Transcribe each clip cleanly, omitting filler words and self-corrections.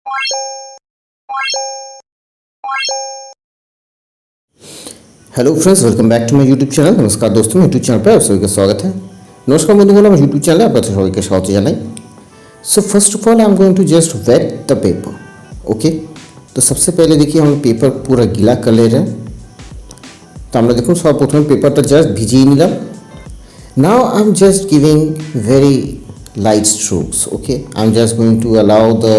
Hello friends, welcome back to my YouTube channel. नमस्कार दोस्तों, YouTube channel पर आप सभी का स्वागत है। नमस्कार बंधुगण, আমার यूट्यूब चैनल আপনাদের সবাইকে স্বাগত জানাই। So first of all I am going to just wait the paper. Okay, तो सबसे पहले देखिए हम पेपर पूरा गीला कर ले रहे हैं। तो আমরা দেখুন সব প্রথমে পেপারটা জাস্ট ভিজিয়ে নিলাম। Now I am just giving very light strokes. Okay, I am just going to allow the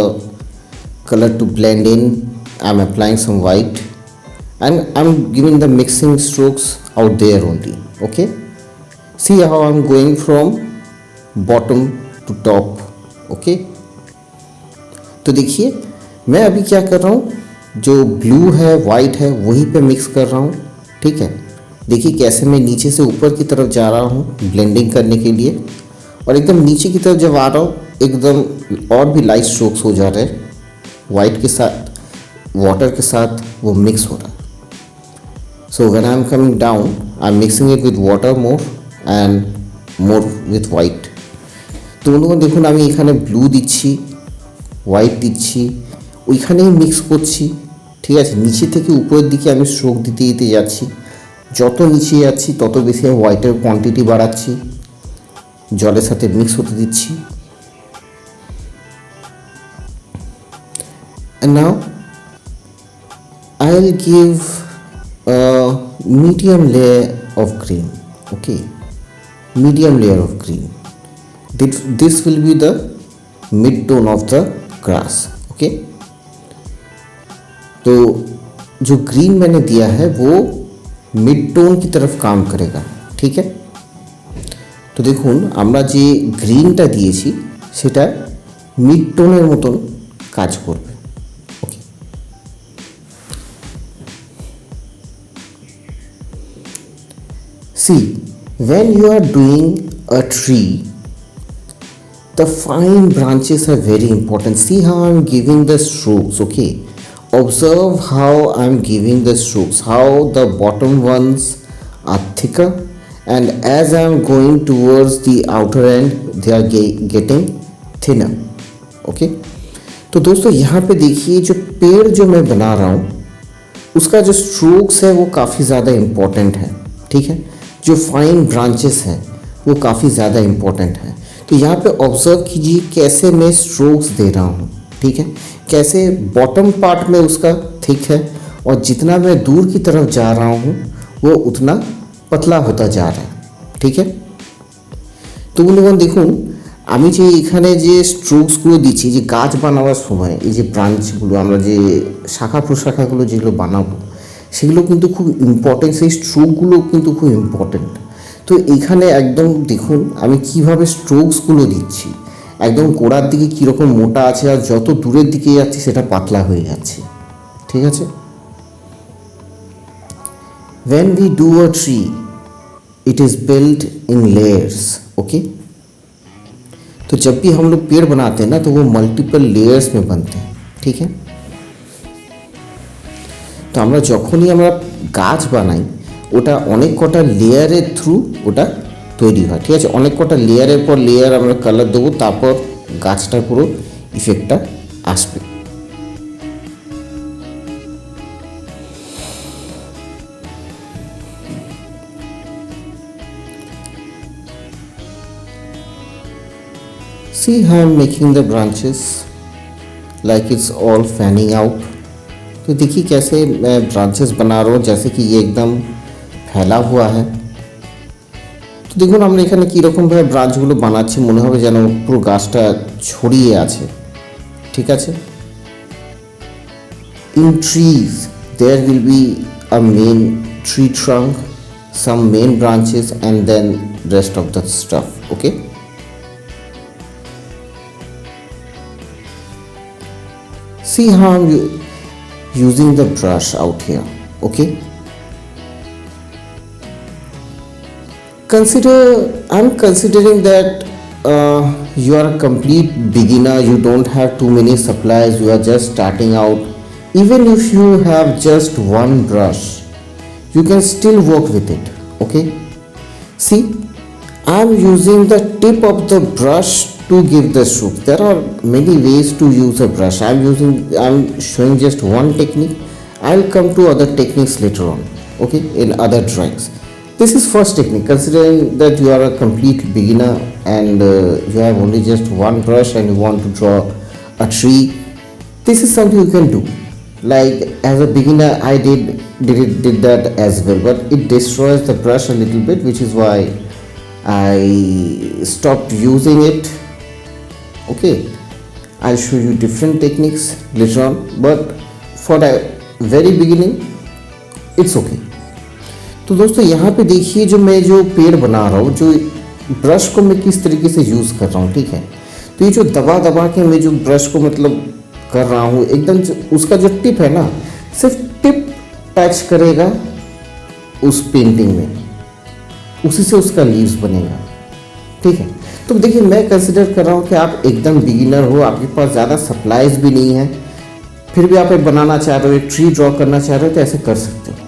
color to blend in. I'm applying some white and I'm giving the mixing strokes out there only. Okay, see how I'm going from bottom to top. Okay, तो देखिए मैं अभी क्या कर रहा हूँ, जो blue है वाइट है वहीं पे मिक्स कर रहा हूँ। ठीक है, देखिए कैसे मैं नीचे से ऊपर की तरफ जा रहा हूँ ब्लेंडिंग करने के लिए, और एकदम नीचे की तरफ जब आ रहा हूँ एकदम और भी लाइट स्ट्रोक्स हो जा रहे हैं। वाइट के साथ वाटर के साथ वो मिक्स हो रहा है। So when I am coming down I am mixing it with water more and more with white. তো বন্ধুগণ দেখুন আমি এখানে ব্লু দিচ্ছি, হোয়াইট দিচ্ছি, ওইখানেই মিক্স করছি। ঠিক আছে, নিচে থেকে উপরের দিকে আমি স্ট্রোক দিতে দিতে যাচ্ছি। যত নিচে যাচ্ছি তত বেশি আমি হোয়াইটের কোয়ান্টিটি বাড়াচ্ছি, জলের সাথে মিক্স হতে দিচ্ছি। And now I'll give a medium layer of green. Okay, medium layer of green. This will be the mid tone of the grass. Okay, तो जो ग्रीन मैंने दिया है वो मिड टोन की तरफ काम करेगा। ठीक है, তো দেখুন আমরা যে গ্রিনটা দিয়েছি সেটা মিড টোনের মতন কাজ করবে। See, when you are doing a tree, the fine branches are very important. See how I am giving the strokes. Okay, observe how I am giving the strokes, how the bottom ones are thicker, and as I am going towards the outer end they are getting thinner. Okay, तो दोस्तों यहाँ पे देखिए जो पेड़ जो मैं बना रहा हूँ उसका जो स्ट्रोक्स है वो काफ़ी ज़्यादा इम्पोर्टेंट है। ठीक है, जो फाइन ब्रांचेस हैं वो काफ़ी ज़्यादा इम्पोर्टेंट है। तो यहाँ पे ऑब्ज़र्व कीजिए कैसे मैं स्ट्रोक्स दे रहा हूँ। ठीक है, कैसे बॉटम पार्ट में उसका थिक है और जितना मैं दूर की तरफ जा रहा हूँ वो उतना पतला होता जा रहा है। ठीक है, তো বন্ধুগণ দেখুন আমি যে এখানে যে স্ট্রোকসগুলো দিচ্ছি, যে গাছ বানাবার সময় এই যে ব্রাঞ্চগুলো আমরা যে শাখা প্রশাখাগুলো যেগুলো বানাবো সেগুলো কিন্তু খুব ইম্পর্টেন্ট, সেই স্ট্রোকগুলো কিন্তু খুব ইম্পর্টেন্ট। তো এইখানে একদম দেখুন আমি কিভাবে স্ট্রোকসগুলো দিচ্ছি, একদম গোড়ার দিকে কীরকম মোটা আছে আর যত দূরের দিকে যাচ্ছি সেটা পাতলা হয়ে যাচ্ছে। ঠিক আছে, when we do a tree it is built in layers. Okay, तो जब भी हम लोग पेड़ बनाते हैं ना तो वो मल्टीपल लेयर्स में बनते हैं। ठीक है, তো আমরা যখনই আমরা গাছ বানাই ওটা অনেক কটা লেয়ারের থ্রু ওটা তৈরি হয়। ঠিক আছে, অনেক কটা লেয়ারের পর লেয়ার আমরা কালার দেবো, তারপর গাছটার পুরো ইফেক্টটা আসবে। See how I am making the branches like it's all fanning out. तो देखिए कैसे मैं ब्रांचेस बना रहा हूँ जैसे कि ये एकदम फैला हुआ है। তো দেখুন আমরা এখানে কীরকমভাবে ব্রাঞ্চগুলো বানাচ্ছি, মনে হবে যেন পুরো গাছটা ছড়িয়ে আছে। ঠিক আছে, in trees there will be a main tree trunk, some main branches and then rest of the stuff. Okay, see how I'm using the brush out here. Okay, I'm considering that you are a complete beginner, you don't have too many supplies, you are just starting out. Even if you have just one brush you can still work with it. Okay, see I'm using the tip of the brush to give the stroke. There are many ways to use a brush. I'm showing just one technique. I'll come to other techniques later on, okay, in other drawings. This is first technique. Considering that you are a complete beginner and you have only just one brush and you want to draw a tree, this is something you can do. Like as a beginner, I did that as well, but it destroys the brush a little bit, which is why I stopped using it. Okay, I'll show you different techniques later on, but for the very beginning it's okay. तो दोस्तों यहाँ पे देखिए जो मैं जो पेड़ बना रहा हूँ, जो ब्रश को मैं किस तरीके से यूज़ कर रहा हूँ, ठीक है। तो ये जो दबा दबा के मैं जो ब्रश को मतलब कर रहा हूँ, एकदम उसका जो टिप है ना, सिर्फ टिप टच करेगा उस पेंटिंग में, उसी से उसका लीव्स बनेगा, ठीक है। तो देखिए मैं कंसिडर कर रहा हूँ कि आप एकदम बिगिनर हो, आपके पास ज़्यादा सप्लाईज भी नहीं है, फिर भी आप एक बनाना चाह रहे हो, एक ट्री ड्रॉ करना चाह रहे हो, तो ऐसे कर सकते हो,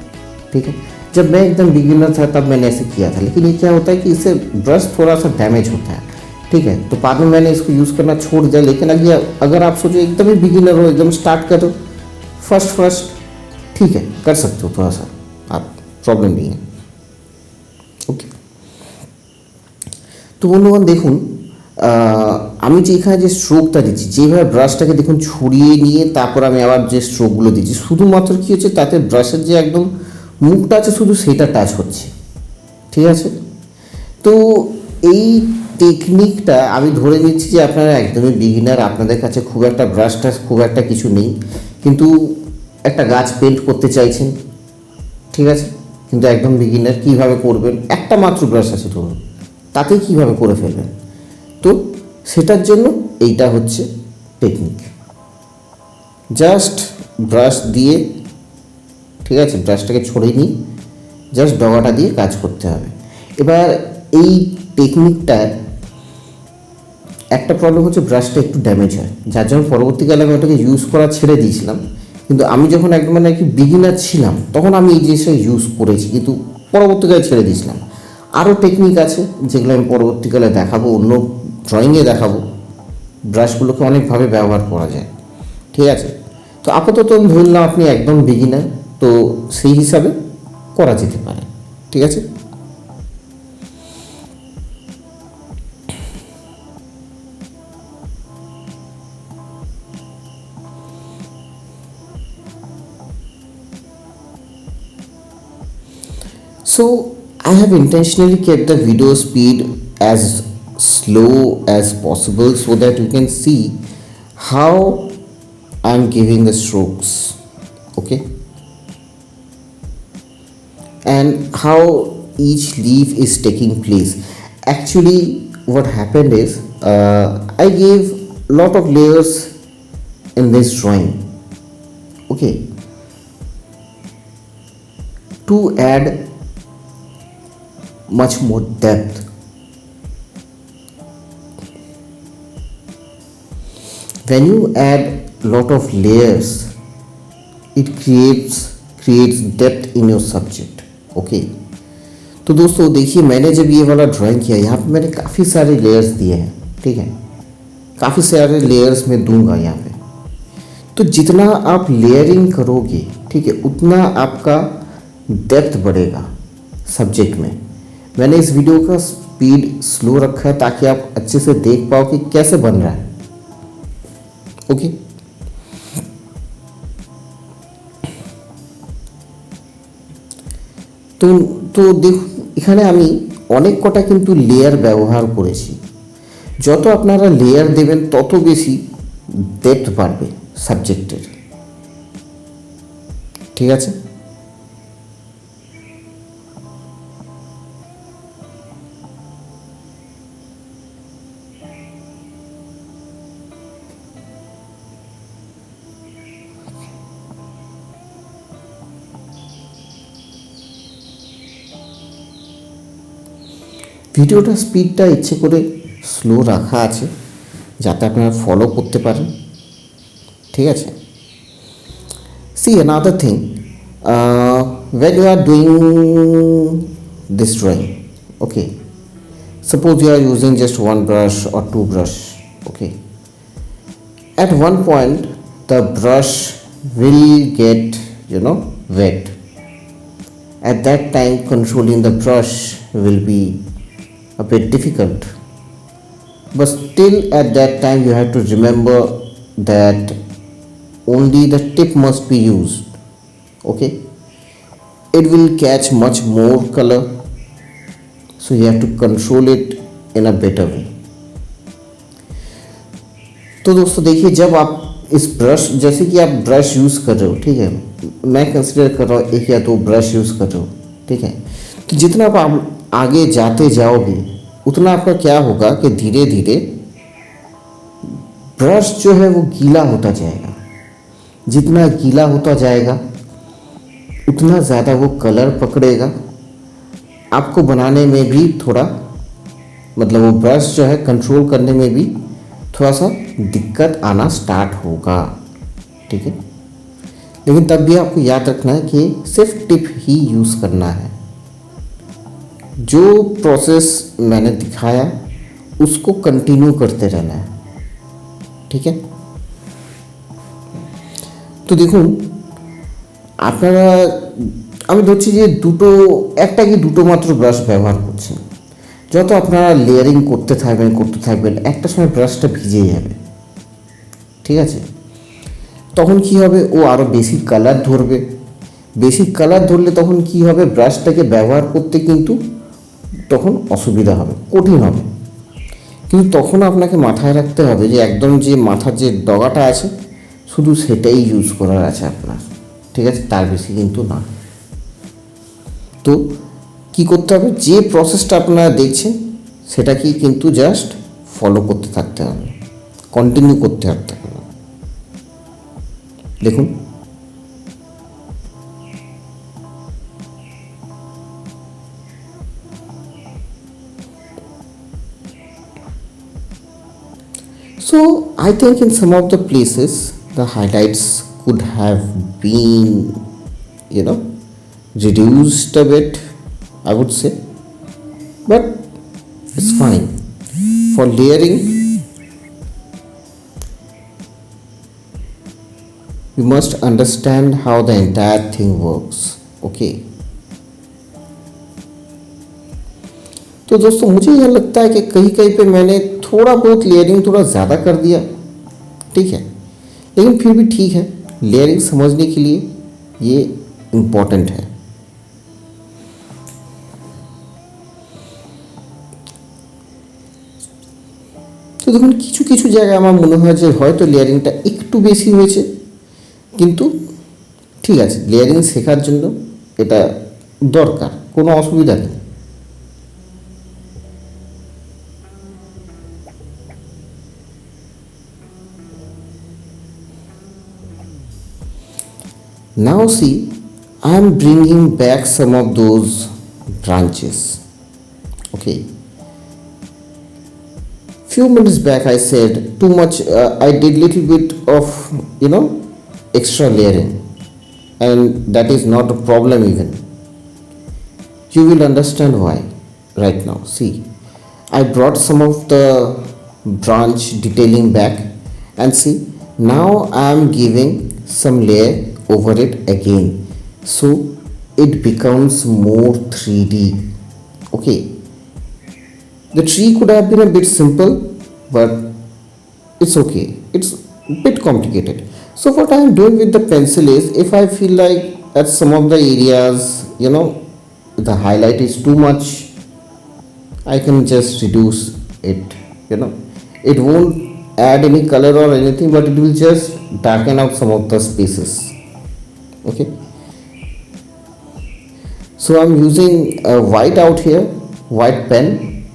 ठीक है। जब मैं एकदम बिगिनर था तब मैंने ऐसे किया था, लेकिन ये क्या होता है कि इससे ब्रश थोड़ा सा डैमेज होता है, ठीक है। तो बाद में मैंने इसको यूज़ करना छोड़ दिया। लेकिन अगर आप सोचो एकदम ही बिगिनर हो, एकदम स्टार्ट करो फर्स्ट, ठीक है, कर सकते हो, थोड़ा सा आप प्रॉब्लम नहीं है, ওকে। তো বন্ধুগণ দেখুন, আমি যে এখানে যে স্ট্রোকটা দিচ্ছি, যেভাবে ব্রাশটাকে দেখুন ছড়িয়ে নিয়ে তারপর আমি আবার যে স্ট্রোকগুলো দিচ্ছি, শুধুমাত্র কী হচ্ছে, তাতে ব্রাশের যে একদম মুখটা আছে শুধু সেটা টাচ হচ্ছে, ঠিক আছে। তো এই টেকনিকটা আমি ধরে নিচ্ছি যে আপনারা একদমই বিগিনার, আপনাদের কাছে খুব একটা ব্রাশ টাশ খুব একটা কিছু নেই, কিন্তু একটা গাছ পেন্ট করতে চাইছেন, ঠিক আছে, কিন্তু একদম বিগিনার, কীভাবে করবেন, একটা মাত্র ব্রাশ আছে ধরুন, তাতেই কীভাবে করে ফেলবেন। তো সেটার জন্য এইটা হচ্ছে টেকনিক। জাস্ট ব্রাশ দিয়ে, ঠিক আছে, ব্রাশটাকে ছড়িয়ে নিই, জাস্ট ডগাটা দিয়ে কাজ করতে হবে। এবার এই টেকনিকটার একটা প্রবলেম হচ্ছে ব্রাশটা একটু ড্যামেজ হয়, যার জন্য পরবর্তীকালে আমি ওটাকে ইউজ করা ছেড়ে দিয়েছিলাম। কিন্তু আমি যখন একদম মানে কি বিগিনার ছিলাম তখন আমি এই জিনিসটা ইউজ করেছি, কিন্তু পরবর্তীকালে ছেড়ে দিয়েছিলাম। আরও টেকনিক আছে যেগুলো আমি পরবর্তীকালে দেখাবো, অন্য ড্রয়িংয়ে দেখাবো। ব্রাশগুলোকে অনেকভাবে ব্যবহার করা যায়, ঠিক আছে। তো আপাতত আমি ধরলাম আপনি একদম বিগিনার, তো সেই হিসাবে করা যেতে পারে, ঠিক আছে। So I have intentionally kept the video speed as slow as possible so that you can see how I'm giving the strokes, okay, and how each leaf is taking place. Actually what happened is I gave lot of layers in this drawing, okay, to add much more depth. When you add lot of layers, it creates depth in your subject, okay। तो दोस्तों देखिए, मैंने जब ये वाला drawing किया, यहाँ पे मैंने काफ़ी सारे लेयर्स दिए हैं, ठीक है, काफ़ी सारे लेयर्स मैं दूंगा यहाँ पे। तो जितना आप लेयरिंग करोगे, ठीक है, उतना आपका डेप्थ बढ़ेगा सब्जेक्ट में। मैंने इस वीडियो का स्पीड स्लो रखा है ताकि आप अच्छे से देख पाओ कि कैसे बन रहा है, ओके। তো দেখুন এখানে আমি অনেক কটা কিন্তু লেয়ার ব্যবহার করেছি। যত আপনারা লেয়ার দেবেন তত বেশি ডেপথ বাড়বে সাবজেক্টের, ঠিক আছে। ভিডিওটা স্পিডটা ইচ্ছে করে স্লো রাখা আছে যাতে আপনারা ফলো করতে পারেন, ঠিক আছে। See another thing, when you are doing this drawing, okay, suppose you are using just one brush or two brush, Okay, at one point the brush will get wet. At that time controlling the brush will be a bit difficult, but still at that time you have to remember that only the tip must be used. Okay, it will catch much more color, so you have to control it in a better way. तो दोस्तों देखिए, जब आप इस brush, जैसे कि आप brush use कर रहे हो, ठीक है, मैं कंसिडर कर रहा हूँ एक या दो ब्रश यूज़ कर रहे हो, ठीक है, तो जितना आप आगे जाते जाओगे उतना आपका क्या होगा कि धीरे धीरे ब्रश जो है वो गीला होता जाएगा। जितना गीला होता जाएगा उतना ज़्यादा वो कलर पकड़ेगा, आपको बनाने में भी थोड़ा, मतलब वो ब्रश जो है कंट्रोल करने में भी थोड़ा सा दिक्कत आना स्टार्ट होगा, ठीक है। लेकिन तब भी आपको याद रखना है कि सिर्फ टिप ही यूज़ करना है। जो प्रोसेस मैंने दिखाया उसको कंटिन्यू करते रहना है, ठीक है। তো দেখুন, আপনারা, আমি ধরছি যে একটা কি দুটো মাত্র ব্রাশ ব্যবহার করছেন। যত আপনারা লেয়ারিং করতে থাকবেন একটা সময় ব্রাশটা ভিজে যাবে, ঠিক আছে। তখন কি হবে, ও আরও বেশি কালার ধরবে। বেশি কালার ধরলে তখন কি হবে, ব্রাশটাকে ব্যবহার করতে কিন্তু তখন অসুবিধা হবে, কঠিন হবে। কিন্তু তখন আপনাকে মাথায় রাখতে হবে যে একদম যে মাথার যে ডগাটা আছে শুধু সেটাই ইউজ করার আছে আপনার, ঠিক আছে, তার বেশি কিন্তু না। তো কি করতে হবে, যে প্রসেসটা আপনারা দেখছেন সেটাকেই কিন্তু জাস্ট ফলো করতে থাকতে হবে, কন্টিনিউ করতে থাকতে হবে। দেখুন, so I think in some of the places the highlights could have been, reduced a bit, I would say, but it's fine. For layering, you must understand how the entire thing works, okay. तो दोस्तों मुझे यह लगता है कि कहीं कहीं पे मैंने थोड़ा बहुत लेयरिंग थोड़ा ज़्यादा कर दिया, ठीक है, लेकिन फिर भी ठीक है, लेयरिंग समझने के लिए ये इम्पॉर्टेंट है। তো দেখুন, কিছু কিছু জায়গায় আমার মনে হয় যে হয়তো লেয়ারিংটা একটু বেশি হয়েছে, কিন্তু ঠিক আছে, লেয়ারিং শেখার জন্য এটা দরকার, কোনো অসুবিধা নেই। Now see, I am bringing back some of those branches, okay. Few minutes back I said too much, I did little bit of extra layering, and that is not a problem even. You will understand why right now. See, I brought some of the branch detailing back, and see, now I am giving some layer over it again, so it becomes more 3D, okay. The tree could have been a bit simple, but it's okay, it's a bit complicated. So what I am doing with the pencil is, if I feel like at some of the areas the highlight is too much, I can just reduce it. It won't add any color or anything, but it will just darken out some of the spaces, okay. So I'm using a white out here, white pen,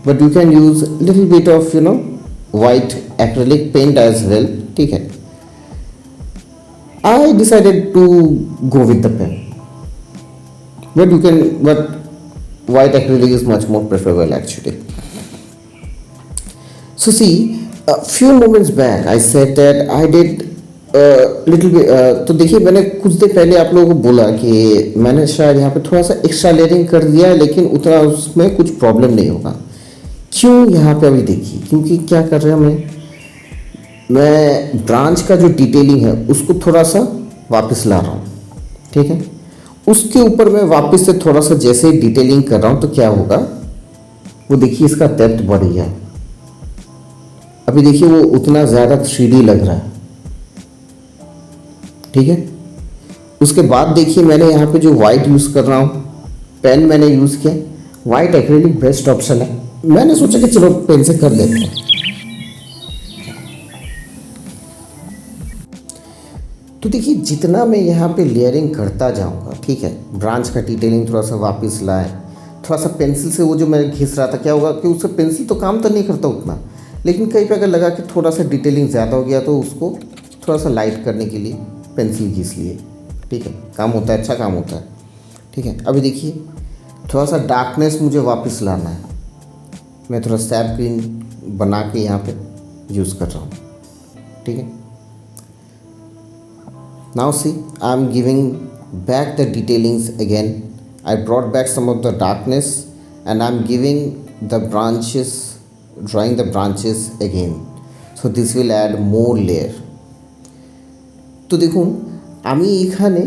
but you can use little bit of white acrylic paint as well, ठीक है। I decided to go with the pen, but white acrylic is much more preferable actually. So see, a few moments back I said that I did little bit, तो देखिए मैंने कुछ देर पहले आप लोगों को बोला कि मैंने शायद यहाँ पे थोड़ा सा एक्स्ट्रा लेयरिंग कर दिया है, लेकिन उतना उसमें कुछ प्रॉब्लम नहीं होगा। क्यों, यहाँ पे अभी देखिए, क्योंकि क्या कर रहे हैं, मैं ब्रांच का जो डिटेलिंग है उसको थोड़ा सा वापस ला रहा हूँ, ठीक है। उसके ऊपर मैं वापस से थोड़ा सा जैसे डिटेलिंग कर रहा हूँ तो क्या होगा, वो देखिए इसका डेप्थ बढ़ गया। अभी देखिए वो उतना ज़्यादा 3D लग रहा है, ठीक है। उसके बाद देखिए मैंने यहाँ पे जो वाइट यूज़ कर रहा हूँ, पेन मैंने यूज़ किया, वाइट एक्रेलिक बेस्ट ऑप्शन है। मैंने सोचा कि चलो पेन से कर देते हैं। तो देखिए जितना मैं यहाँ पे लेयरिंग करता जाऊँगा, ठीक है, ब्रांच का डिटेलिंग थोड़ा सा वापस लाए, थोड़ा सा पेंसिल से वो जो मैं घिस रहा था, क्या होगा कि उससे पेंसिल तो काम तो नहीं करता उतना, लेकिन कहीं पे अगर लगा कि थोड़ा सा डिटेलिंग ज़्यादा हो गया तो उसको थोड़ा सा लाइट करने के लिए पेंसिल घिस लिए, ठीक है, काम होता है, अच्छा काम होता है, ठीक है। अभी देखिए थोड़ा सा डार्कनेस मुझे वापस लाना है, मैं थोड़ा सैप ग्रीन बना के यहाँ पे यूज़ कर रहा हूँ, ठीक है। Now see, I am giving back the detailings again. I brought back some of the darkness and I am giving the branches, drawing the branches again. So this will add more layer. তো দেখুন আমি এখানে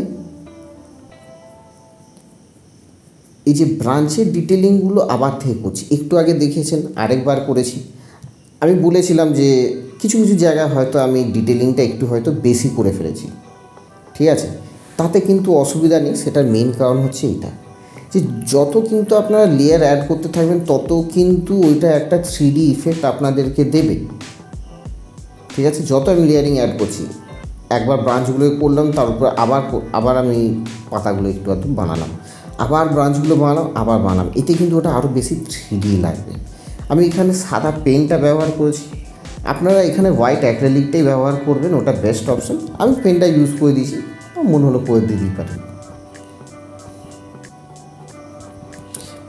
এই যে ব্রাঞ্চের ডিটেলিংগুলো আবার থেকে করছি, একটু আগে দেখেছেন আরেকবার করেছি। আমি বলেছিলাম যে কিছু কিছু জায়গায় হয়তো আমি ডিটেলিংটা একটু হয়তো বেশি করে ফেলেছি, ঠিক আছে, তাতে কিন্তু অসুবিধা নেই। সেটার মেন কারণ হচ্ছে এটা যে যত কিন্তু আপনারা লেয়ার অ্যাড করতে থাকবেন তত কিন্তু ওইটা একটা 3D ইফেক্ট আপনাদেরকে দেবে, ঠিক আছে। যত আমি লেয়ারিং অ্যাড করছি, একবার ব্রাঞ্চগুলো করলাম, তার উপর আবার আমি পাতাগুলো একটু আধটু বানালাম, আবার ব্রাঞ্চগুলো বানালাম, আবার বানালাম, এতে কিন্তু ওটা আরও বেশি 3D লাগবে। আমি এখানে সাদা পেনটা ব্যবহার করেছি, আপনারা এখানে হোয়াইট অ্যাক্রেলিকটাই ব্যবহার করবেন, ওটা বেস্ট অপশন। আমি পেনটা ইউজ করে দিয়েছি, মনে হলো করে দিতেই পারেন।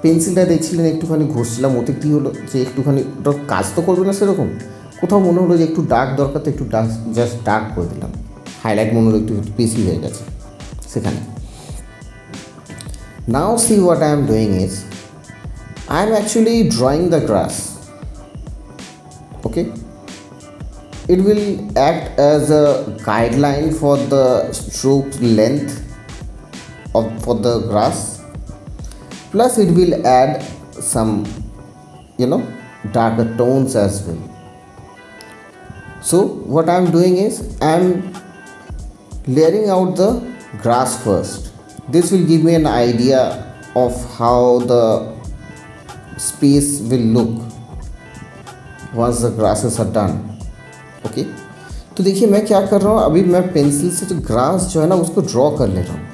পেন্সিলটা দেখছিলেন একটুখানি ঘষছিলাম, ওতে কী হলো যে একটুখানি ওটা কাজ তো করবে না সেরকম, কোথাও মনে হলো যে একটু ডার্ক দরকার, তো একটু ডার্ক জাস্ট ডার্ক করে দিলাম, হাইলাইট মনে হলো একটু বেশি হয়ে গেছে সেখানে। Now see what I am doing is I am actually drawing the grass, okay. It will act as a guideline for the stroke length for the grass, plus it will add some darker tones as well. So what I am doing is I am layering out the grass first. This will give me an idea of how the space will look once the grasses are done, okay. तो देखिए मैं क्या कर रहा हूँ, अभी मैं pencil से जो ग्रास जो है ना उसको ड्रॉ कर ले रहा हूँ।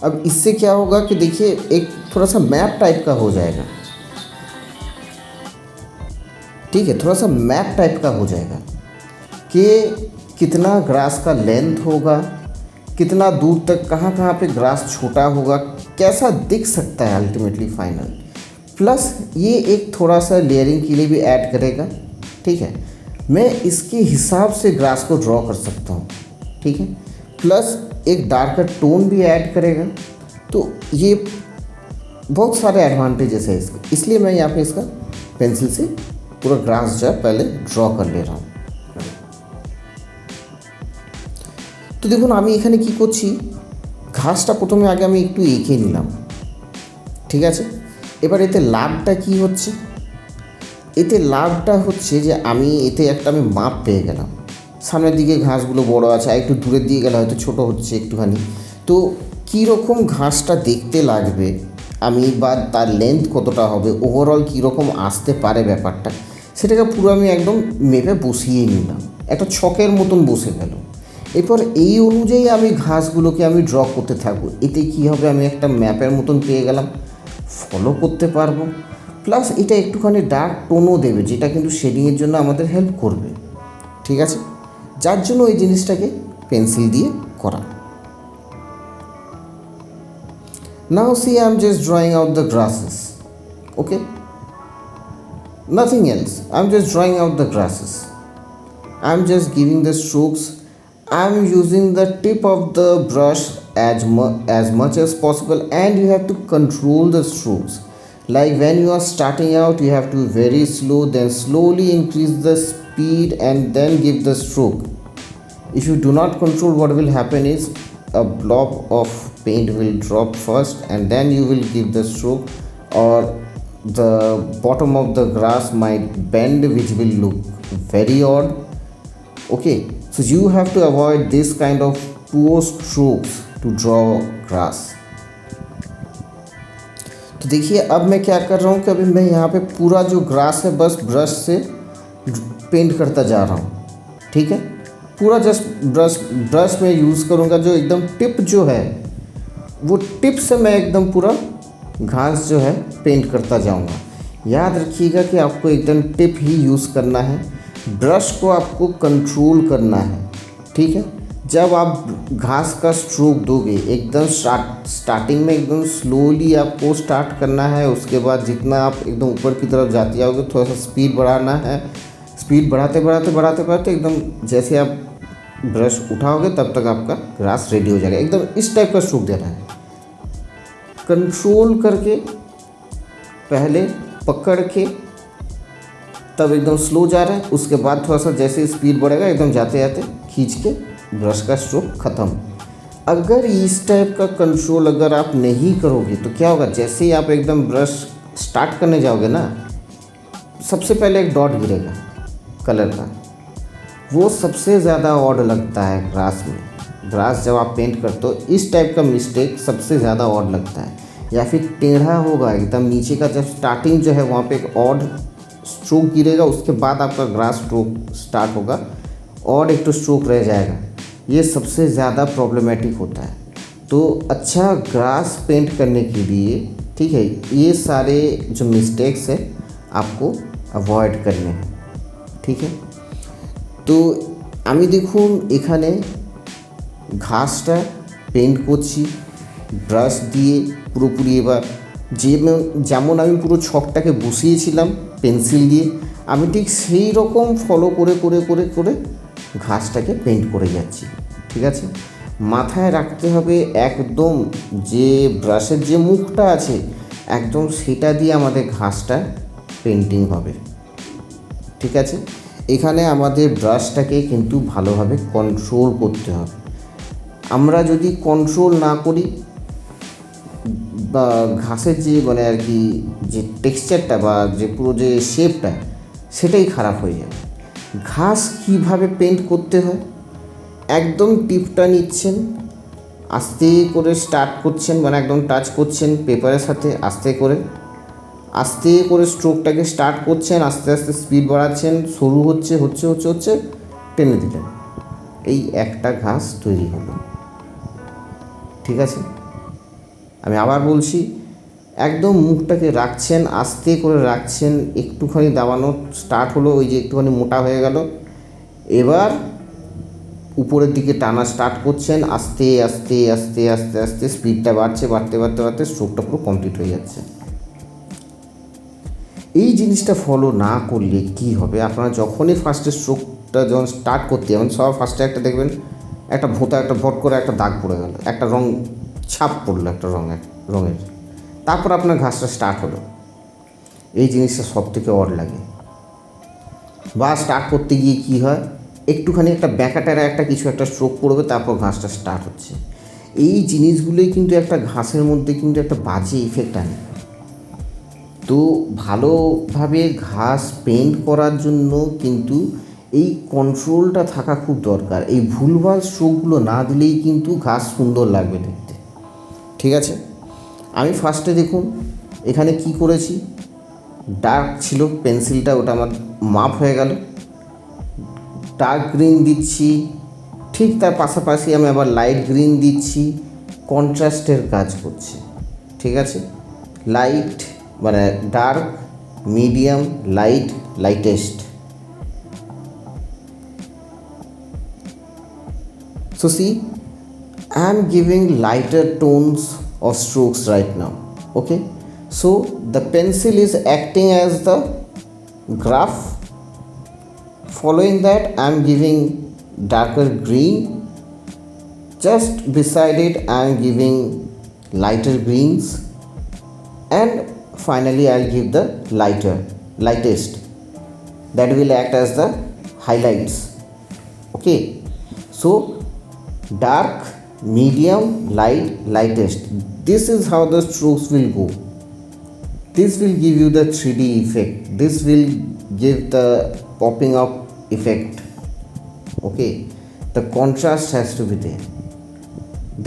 अब इससे क्या होगा कि देखिए एक थोड़ा सा मैप टाइप का हो जाएगा, ठीक है, थोड़ा सा मैप टाइप का हो जाएगा कि कितना ग्रास का लेंथ होगा, कितना दूर तक कहाँ कहाँ पे ग्रास छोटा होगा, कैसा दिख सकता है अल्टीमेटली फाइनल। प्लस ये एक थोड़ा सा लेयरिंग के लिए भी ऐड करेगा, ठीक है। मैं इसके हिसाब से ग्रास को ड्रॉ कर सकता हूँ, ठीक है। प्लस एक डार्कर टोन भी ऐड करेगा, तो ये बहुत सारे एडवांटेजेस है इसके, इसलिए मैं यहाँ पे इसका पेंसिल से पूरा ग्रास जो है पहले ड्रॉ कर ले रहा हूँ। তো দেখুন আমি এখানে কি করছি, ঘাসটা প্রথমে আগে আমি একটু এঁকে নিলাম, ঠিক আছে। এবার এতে লাভটা কি হচ্ছে, এতে লাভটা হচ্ছে যে আমি এতে একটা মাপ পেয়ে গেলাম, সামনের দিকে ঘাসগুলো বড় আছে, আর একটু দূরের দিকে গেলে হয়তো ছোটো হচ্ছে একটুখানি, তো কীরকম ঘাসটা দেখতে লাগবে আমি, বা তার লেন্থ কতটা হবে, ওভারঅল কীরকম আসতে পারে ব্যাপারটা, সেটাকে পুরো আমি একদম মেপে বসিয়ে নিলাম, একটা ছকের মতন বসে গেল। এরপর এই অনুযায়ী আমি ঘাসগুলোকে আমি ড্র করতে থাকবো, এতে কী হবে আমি একটা ম্যাপের মতন পেয়ে গেলাম, ফলো করতে পারবো। প্লাস এটা একটুখানি ডার্ক টোনও দেবে, যেটা কিন্তু শেডিংয়ের জন্য আমাদের হেল্প করবে, ঠিক আছে, যার জন্য এই জিনিসটাকে পেন্সিল দিয়ে করা। Now see, I am just drawing out the grasses, okay, nothing else. I am just drawing out the grasses, I am just giving the strokes, I am using the tip of the brush as much as possible, and you have to control the strokes. Like when you are starting out, you have to be very slow, then slowly increase the speed and then give the stroke. If you do not control, what will happen is a blob of paint will drop first and then you will give the stroke, or the bottom of the grass might bend, which will look very odd. Okay, so you have to avoid this kind of poor strokes to draw grass. तो देखिए अब मैं क्या कर रहा हूँ कि अभी मैं यहाँ पे पूरा जो ग्रास है बस ब्रश से पेंट करता जा रहा हूँ, ठीक है। पूरा जस्ट ब्रश में यूज़ करूँगा, जो एकदम टिप जो है वो टिप से मैं एकदम पूरा घास जो है पेंट करता जाऊँगा। याद रखिएगा कि आपको एकदम टिप ही यूज़ करना है, ब्रश को आपको कंट्रोल करना है, ठीक है। जब आप घास का स्ट्रोक दोगे एकदम स्टार्टिंग में एकदम स्लोली आपको स्टार्ट करना है, उसके बाद जितना आप एकदम ऊपर की तरफ जाते जाओगे थोड़ा सा स्पीड बढ़ाना है। स्पीड बढ़ाते एकदम जैसे आप ब्रश उठाओगे तब तक आपका ग्रास रेडी हो जाएगा। एकदम इस टाइप का स्ट्रोक देना है, कंट्रोल करके, पहले पकड़ के, तब एकदम स्लो जा रहा है, उसके बाद थोड़ा सा जैसे स्पीड बढ़ेगा एकदम जाते जाते खींच के ब्रश का स्ट्रोक ख़त्म। अगर इस टाइप का कंट्रोल अगर आप नहीं करोगे तो क्या होगा, जैसे ही आप एकदम ब्रश स्टार्ट करने जाओगे ना, सबसे पहले एक डॉट गिरेगा कलर का, वो सबसे ज़्यादा ऑड लगता है ग्रास में। ग्रास जब आप पेंट करते हो इस टाइप का मिस्टेक सबसे ज़्यादा ऑड लगता है। या फिर टेढ़ा होगा एकदम नीचे का, जब स्टार्टिंग जो है वहाँ पे एक ऑड स्ट्रोक गिरेगा, उसके बाद आपका ग्रास स्ट्रोक स्टार्ट होगा, ऑड एक तो स्ट्रोक रह जाएगा, ये सबसे ज़्यादा प्रॉब्लमेटिक होता है। तो अच्छा ग्रास पेंट करने के लिए, ठीक है, ये सारे जो मिस्टेक्स है आपको अवॉइड करने हैं, ठीक है। তো আমি দেখুন এখানে ঘাসটা পেন্ট করছি ব্রাশ দিয়ে পুরোপুরি। এবার যেমন আমি পুরো ছকটাকে বসিয়েছিলাম পেন্সিল দিয়ে, আমি ঠিক সেই রকম ফলো করে করে করে করে ঘাসটাকে পেন্ট করে যাচ্ছি, ঠিক আছে। মাথায় রাখতে হবে একদম যে ব্রাশের যে মুখটা আছে একদম সেটা দিয়ে আমাদের ঘাসটা পেন্টিং হবে, ঠিক আছে। এখানে আমাদের ব্রাশটাকে কিন্তু ভালোভাবে কন্ট্রোল করতে হবে। আমরা যদি কন্ট্রোল না করি বা ঘাসের যে মানে আর কি যে টেক্সচারটা বা যে পুরো যে শেপটা সেটাই খারাপ হয়ে যাবে। ঘাস কীভাবে পেন্ট করতে হয়, একদম টিপটা নিচ্ছেন, আস্তে করে স্টার্ট করছেন, মানে একদম টাচ করছেন পেপারের সাথে, আস্তে করে স্ট্রোকটাকে স্টার্ট করছেন, আস্তে আস্তে স্পিড বাড়াচ্ছেন, শুরু হচ্ছে টেনে দিলেন, এই একটা ঘাস তৈরি হলো, ঠিক আছে। আমি আবার বলছি, একদম মুখটাকে রাখছেন, আস্তে করে রাখছেন, একটুখানি দাবানো স্টার্ট হলো, ওই যে একটুখানি মোটা হয়ে গেল, এবার উপরের দিকে টানা স্টার্ট করছেন, আস্তে আস্তে আস্তে আস্তে আস্তে স্পিডটা বাড়তে স্ট্রোকটা পুরো কমপ্লিট হয়ে যাচ্ছে। এই জিনিসটা ফলো না করলে কি হবে, আপনারা যখনই ফার্স্টে স্ট্রোকটা যখন স্টার্ট করতে যাবেন, সব ফার্স্টে একটা দেখবেন একটা ভোঁতা একটা ভট করে একটা দাগ পড়ে গেল, একটা রং ছাপ পড়লো একটা রঙের, তারপর আপনার ঘাসটা স্টার্ট হলো। এই জিনিসটা সব থেকে অড লাগে। বা স্টার্ট করতে গিয়ে কী হয়, একটুখানি একটা ব্যাঁকাটারা একটা কিছু একটা স্ট্রোক পড়বে, তারপর ঘাসটা স্টার্ট হচ্ছে। এই জিনিসগুলোই কিন্তু একটা ঘাসের মধ্যে কিন্তু একটা বাজে ইফেক্ট আনে। তো ভালোভাবে ঘাস পেন্ট করার জন্য কিন্তু এই কন্ট্রোলটা থাকা খুব দরকার। এই ভুলভাল স্ট্রোকগুলো না দিলেই কিন্তু ঘাস সুন্দর লাগবে দেখতে, ঠিক আছে। আমি ফার্স্টে দেখুন এখানে কি করেছি, ডার্ক ছিল পেন্সিলটা, ওটা আমার মাপ হয়ে গেল, ডার্ক গ্রিন দিচ্ছি, ঠিক তার পাশাপাশি আমি আবার লাইট গ্রিন দিচ্ছি, কন্ট্রাস্টের কাজ করছে, ঠিক আছে। লাইট মানে dark, medium, lightest. So see, I am giving lighter tones of strokes right now, okay. So the pencil is acting as the graph. Following that, I am giving darker green. Just beside it, I am giving lighter greens, and finally I'll give the lightest, that will act as the highlights. Okay, so dark, medium, light, lightest, this is how the strokes will go. This will give you the 3D effect, this will give the popping up effect. Okay, the contrast has to be there,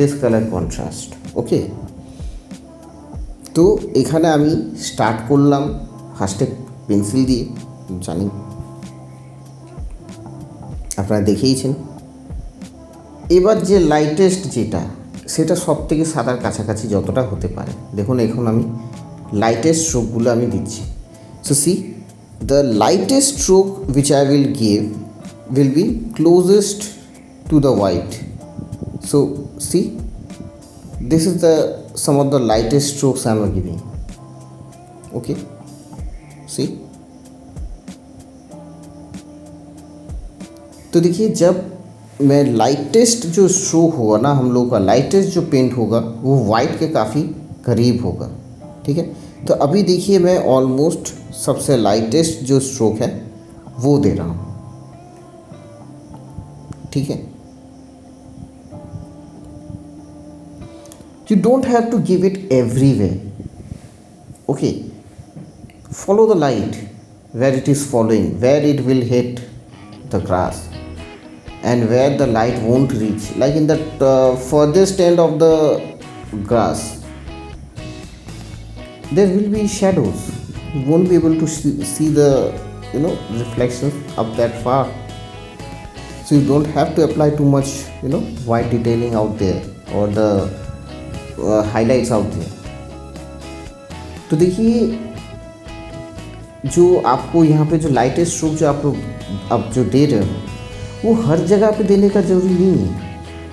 this color contrast. Okay, তো এখানে আমি start করলাম ফার্স্টে pencil দিয়ে, জানি আপনারা দেখেইছেন। এবার যে লাইটেস্ট যেটা, সেটা সব থেকে সাদার কাছাকাছি যতটা হতে পারে। দেখুন এখন আমি লাইটেস্ট স্ট্রোকগুলো আমি দিচ্ছি। So C the lightest stroke which I will give will be closest to the white. So see, this is the some of the lightest strokes I am giving. Okay, see, तो देखिए जब मैं lightest जो stroke होगा ना, हम लोग का लाइटेस्ट जो पेंट होगा वो वाइट के काफ़ी करीब होगा। ठीक है, तो अभी देखिए मैं ऑलमोस्ट सबसे लाइटेस्ट जो स्ट्रोक है वो दे रहा हूँ। ठीक है, you don't have to give it everywhere. Okay, follow the light where it is following, where it will hit the grass and where the light won't reach, like in the furthest end of the grass there will be shadows, you won't be able to see the reflections up that far. So you don't have to apply too much white detailing out there or the highlights out there. तो देखिए जो आपको यहाँ पे जो lightest stroke जो आप लोग अब जो दे रहे हो वो हर जगह पे देने का ज़रूरी नहीं है।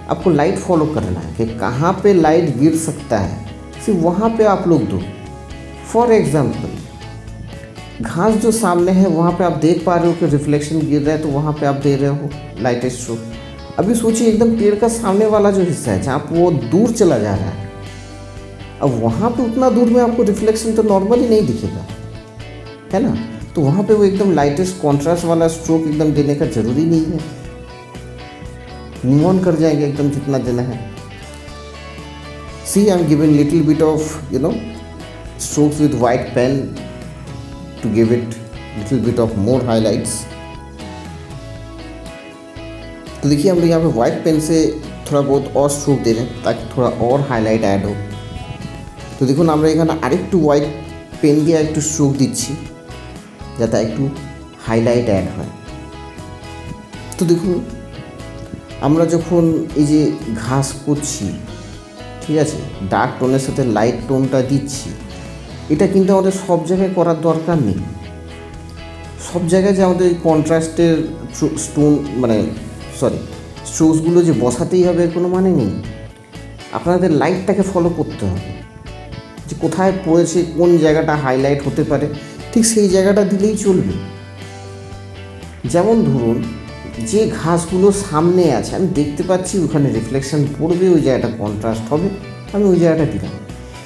आपको लाइट फॉलो करना है कि कहाँ पे लाइट गिर सकता है, सिर्फ वहाँ पे आप लोग दो। फॉर एग्ज़ाम्पल घास जो सामने है वहाँ पे आप देख पा रहे हो कि रिफ्लेक्शन गिर रहा है, तो वहाँ पे आप दे रहे हो लाइटेस्ट स्ट्रोक। अभी सोचिए एकदम पेड़ का सामने वाला जो हिस्सा है जहाँ वो दूर चला जा रहा है, अब वहाँ पे उतना दूर में आपको रिफ्लेक्शन तो नॉर्मली नहीं दिखेगा, है ना। तो वहाँ पे वो एकदम लाइटेस्ट कॉन्ट्रास्ट वाला स्ट्रोक एकदम देने का ज़रूरी नहीं है, मूव ऑन कर जाएंगे एकदम जितना देना है। See I am giving little bit of strokes with white pen to give it little bit of more highlights. तो देखिए हम लोग यहाँ पे वाइट पेन से थोड़ा बहुत और स्ट्रोक दे रहे हैं ताकि थोड़ा और हाईलाइट ऐड हो। তো দেখুন আমরা এখানে আরেকটু হোয়াইট পেন দিয়ে একটু স্ট্রোক দিচ্ছি যাতে একটু হাইলাইট অ্যাড হয়। তো দেখুন আমরা যখন এই যে ঘাস করছি, ঠিক আছে, ডার্ক টোনের সাথে লাইট টোনটা দিচ্ছি, এটা কিন্তু আমাদের সব জায়গায় করার দরকার নেই। সব জায়গায় যে আমাদের কন্ট্রাস্টের স্ট্রোকসগুলো যে বসাতেই হবে এর কোনো মানে নেই। আপনাদের লাইটটাকে ফলো করতে হবে যে কোথায় পড়েছে, কোন জায়গাটা হাইলাইট হতে পারে, ঠিক সেই জায়গাটা দিলেই চলবে। যেমন ধরুন যে ঘাসগুলো সামনে আছে আমি দেখতে পাচ্ছি ওখানে রিফ্লেকশন পড়বে, ওই জায়গাটা কন্ট্রাস্ট হবে, আমি ওই জায়গাটা দিলাম।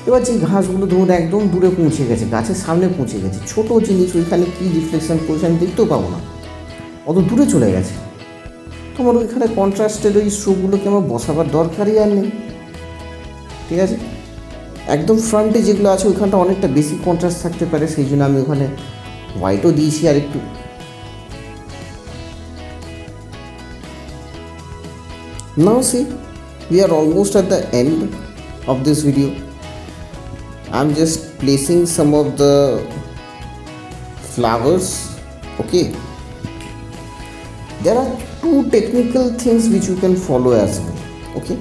এবার যে ঘাসগুলো ধরুন একদম দূরে পৌঁছে গেছে, গাছের সামনে পৌঁছে গেছে, ছোটো জিনিস, ওইখানে কী রিফ্লেকশন পড়ছে আমি দেখতেও পাবো না, অত দূরে চলে গেছে, তো আমার ওইখানে কন্ট্রাস্টের ওই স্ট্রোকগুলোকে আমার বসাবার দরকারই আর নেই। ঠিক আছে, একদম ফ্রন্টে যেগুলো আছে ওইখানটা অনেকটা বেশি কন্ট্রাস্ট থাকতে পারে, সেই জন্য আমি ওখানে হোয়াইটও দিয়েছি আর একটু। Now see, we are almost at the end of this video. I'm just placing some of the flowers. Okay, there are two technical things which you can follow as well. Okay,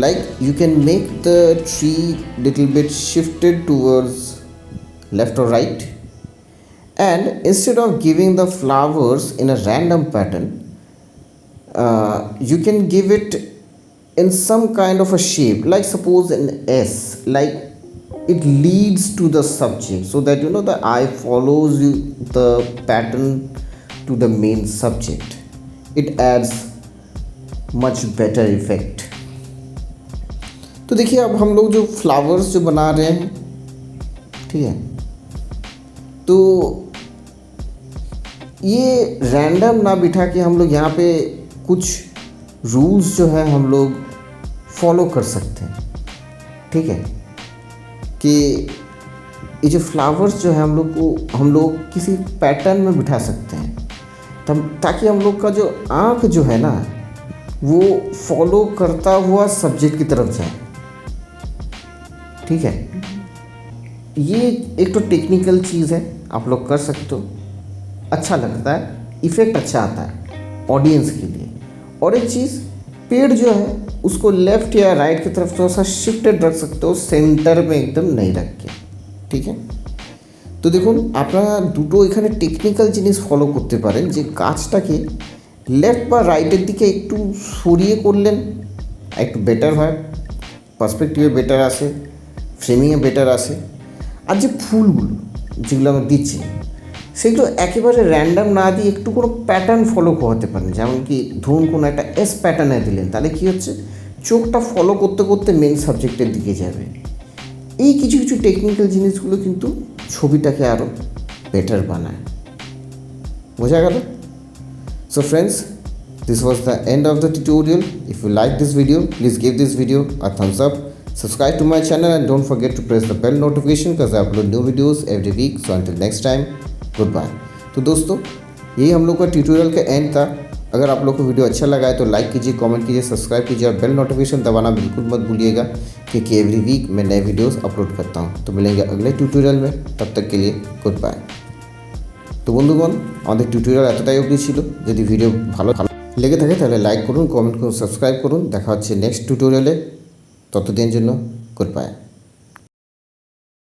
like you can make the tree little bit shifted towards left or right, and instead of giving the flowers in a random pattern, you can give it in some kind of a shape, like suppose an S, like it leads to the subject, so that the eye follows the pattern to the main subject. It adds much better effect. तो देखिए अब हम लोग जो flowers जो बना रहे हैं, ठीक है, तो ये रैंडम ना बिठा के हम लोग यहाँ पे कुछ रूल्स जो है हम लोग फॉलो कर सकते हैं, ठीक है। कि ये जो फ्लावर्स जो है हम लोग किसी पैटर्न में बिठा सकते हैं, तब ताकि हम लोग का जो आँख जो है ना वो फॉलो करता हुआ सब्जेक्ट की तरफ जाए, ठीक है। ये एक तो टेक्निकल चीज़ है, आप लोग कर सकते हो, अच्छा लगता है, इफ़ेक्ट अच्छा आता है ऑडियंस के लिए। और एक चीज़, पेड़ जो है उसको लेफ़्ट या राइट की तरफ थोड़ा सा शिफ्टेड रख सकते हो, सेंटर में एकदम नहीं रख के, ठीक है। তো দেখুন আপনারা দুটো এখানে টেকনিক্যাল জিনিস ফলো করতে পারেন, যে কাজটাকে লেফট বা রাইটের দিকে একটু সরিয়ে করলেন একটু বেটার হয়, পার্সপেক্টিভে বেটার আসে, ফ্রেমিংয়ে বেটার আসে। আর যে ফুলগুলো যেগুলো আমরা দিচ্ছি সেগুলো একেবারে র্যান্ডাম না দিয়ে একটু কোনো প্যাটার্ন ফলো করতে পারেন। যেমন কি ধরুন কোনো একটা এস প্যাটার্নে দিলেন, তাহলে কী হচ্ছে চোখটা ফলো করতে করতে মেন সাবজেক্টের দিকে যাবে। এই কিছু কিছু টেকনিক্যাল জিনিসগুলো কিন্তু ছবিটাকে আরও বেটার বানায়। বোঝা গেল? So friends, this was the end of the tutorial. If you like this video, please give this video a thumbs up. Subscribe to my channel and don't forget to press the bell notification because I upload new videos every week. So until next time, goodbye. तो दोस्तों यही हम लोग का tutorial का and था। अगर आप लोग को वीडियो अच्छा लगा है तो लाइक कीजिए, कमेंट कीजिए, सब्सक्राइब कीजिए और बेल नोटिफिकेशन दबाना बिल्कुल मत भूलिएगा, क्योंकि एवरी वीक मैं नए वीडियोस अपलोड करता हूँ। तो मिलेंगे अगले ट्यूटोरियल में, तब तक के लिए गुड बाय। তো বন্ধুগণ আমাদের টিউটোরিয়াল এতটাই অবধি ছিল। যদি ভিডিও ভালো লেগে থাকে তাহলে লাইক করুন, কমেন্ট করুন, সাবস্ক্রাইব করুন। দেখা হচ্ছে নেক্সট টিউটোরিয়ালে, ততদিনের জন্য গুড বাই।